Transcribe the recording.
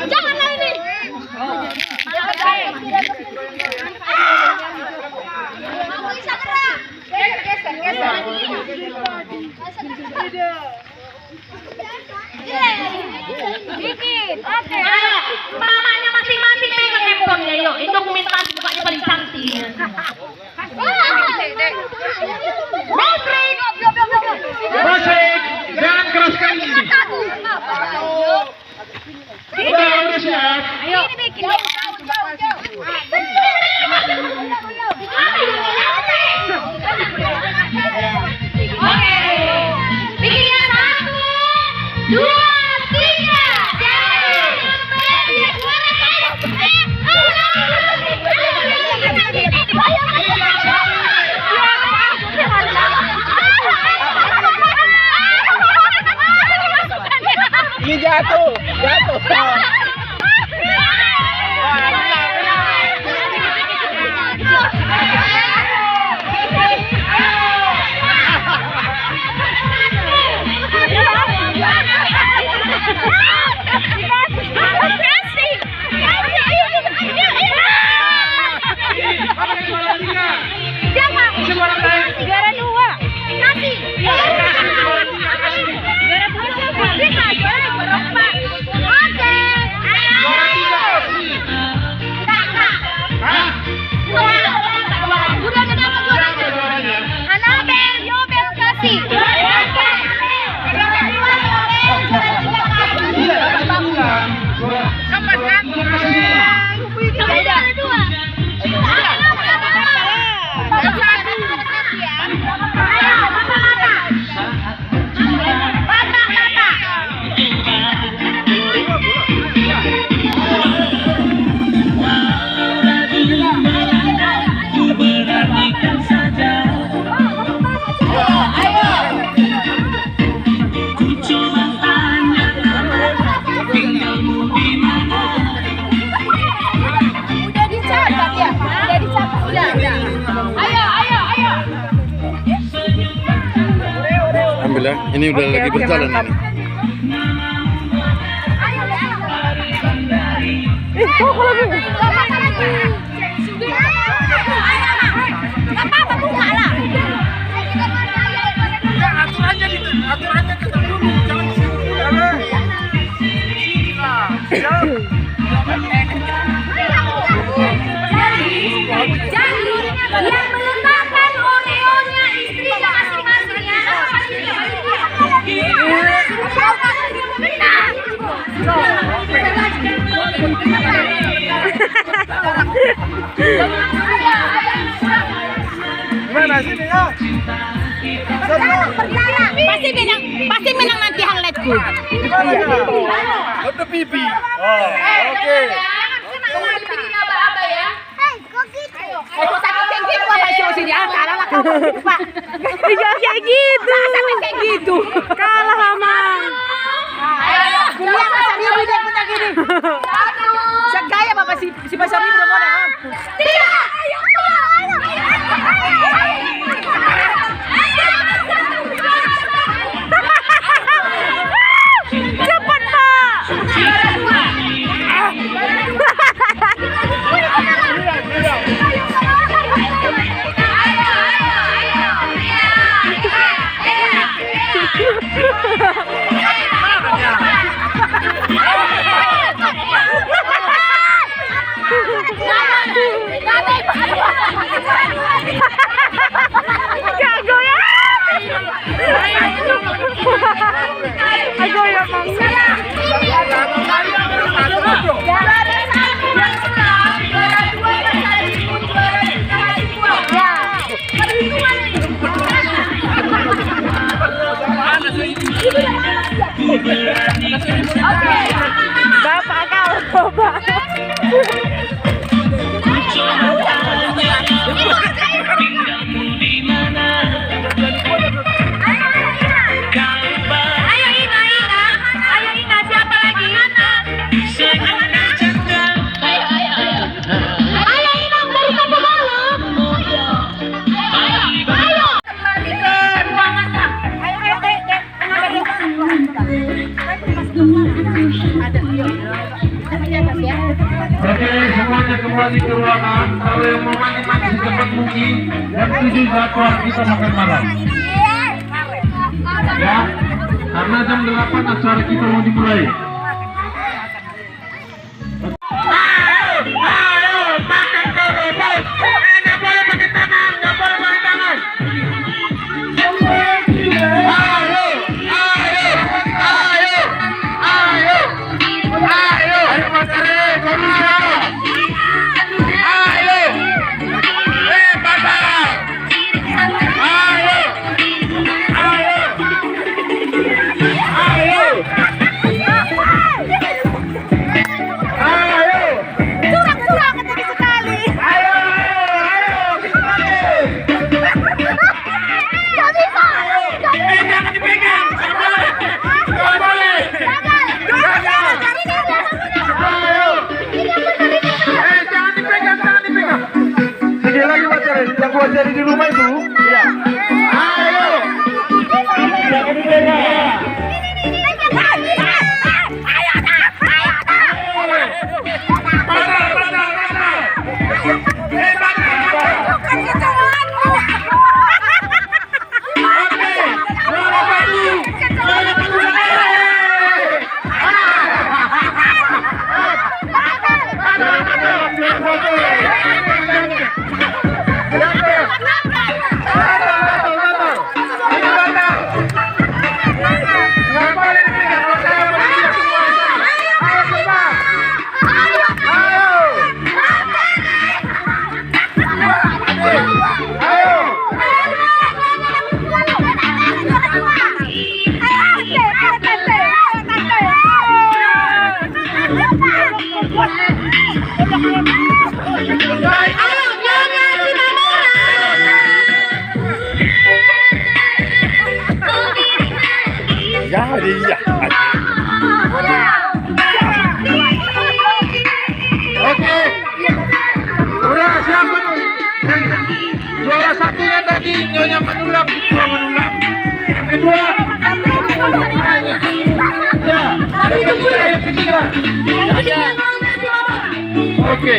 Janganlah ini. Bisa gerak. Geser. Dikit. Oke. Mamanya masing-masing pegang handphonenya, yuk. Itu aku minta bukanya paling cantik. Musik, jangan keraskan ini. Udah siap. Ayo. Ini bikin. Oke. Bikin yang 1, 2, 3. Ini jatuh. Juara 2. Nasi. Juara 2 siapa? Bisa aja, juara 4. Oke. Udah kenapa juaranya? Anabel, Yobel kasih. Ambil ya, ini udah lagi berjalan ini. Aturannya kita dulu, jangan di situ. Yang meletakkan Oreonya istrinya masing-masing ya. Gimana sini ya? Pasti menang nanti highlightku. Untuk pipi. Oke. Bikin aba-aba ya. Kok gitu? Sampai kayak gitu apa sih? Kalah lah kamu, Pak. Jangan kayak gitu. Sampai kayak gitu. Kalah Amang. Ayo. Lihat Pasar Ibu dia putar gini. 1. Segaya Bapak si Pasar Ibu udah mau kan? 3. Cepat Pak. Oke, semuanya kembali ke ruangan. Kalau yang mau mandi secepat mungkin. Jam 7 jadwal kita makan malam. Ya, karena jam 8 acara kita mau dimulai. Sekali lagi pacaran yang gua jadi di rumah itu. Iya. Ayo. Jangan dipegang. Jadi ya. Oke. Udah siapa nih? Juara satunya tadi Nyonya Manulang, kedua Manulang. Kedua. Ya, yang ketiga. Oke.